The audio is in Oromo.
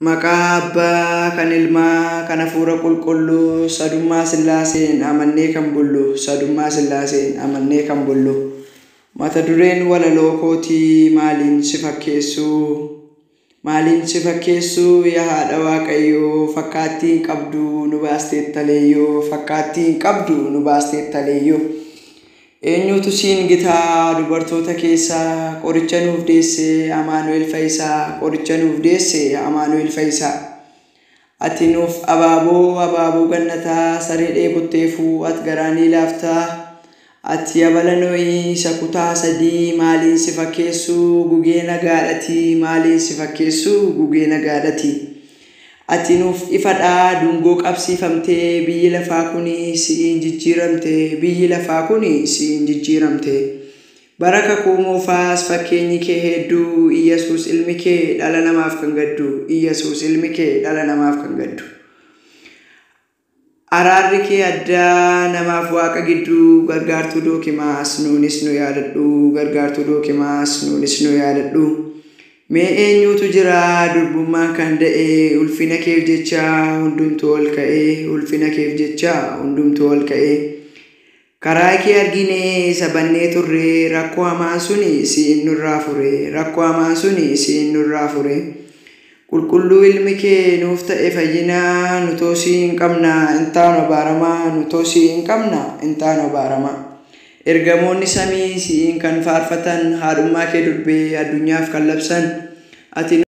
Maqaa Abbaa kan Ilmaa kan Hafuura Qulqulluu sadummaa Sillaaseen amannee kan bullu sadummaa Sillaaseen amannee kan bullu. Mata dureen walaloo kootii maaliin si fakkeessuu? Maaliin si fakkeessuu yaa haadha Waaqayyoo fakkaattiin qabdu nu baasteetta leeyyoo fakkaattiin qabdu nu baasteetta leeyyoo. Eenyutu siin gitaa dubartoota keessaa qoricha nuuf deesse Amaanu'el Fayyisaa qoricha nuuf deesse Amaanu'el Fayyisaa. Ati nuuf abaaboo gannataa saree dheebotteefuu ati garaanii laaftaa. Ati yabala Nohii isa kutaa sadii maaliin si fakkeessuu gugee nagaadhatii maaliin si fakkeessuu gugee nagaadhatii. Ati nuuf ifadhaa dungoo qabsiifamtee biyyi lafaa kuni si'iin jijjiiramte biyyi lafaa kuni si'iin jijjiiramte. Bara kakuu moofaas fakkeenyi kee hedduu Iyyesuus ilmi kee dhala namaaf kan gaddu Iyyesuus ilmi kee dhala namaaf kan gaddu. Araarri kee addaa namaaf waaqa gidduu gargaartuu dookimaas nuunis nu yaadadhu gargaartuu dookimaas nuunis nu yaadadhu. Mee eenyutu jira durbummaan kan da'e ulfina keef jecha hundumtuu ol ka'e ulfina keef jecha hundumtuu ol ka'e. Karaa kee argine isa bannee turre rakkoo hamaan suni si'in nurraa fure rakkoo hamaan suni si'in nurraa fure. Qulqulluu ilmi kee nuuf ta'e fayyinaa nu toosii hin qabna intaan obaaramaa nu toosii hin qabna intaan obaaramaa. Ergamoonni samii si'iin kan faarfatan haadhummaa kee durbee addunyaaf kan labsan ati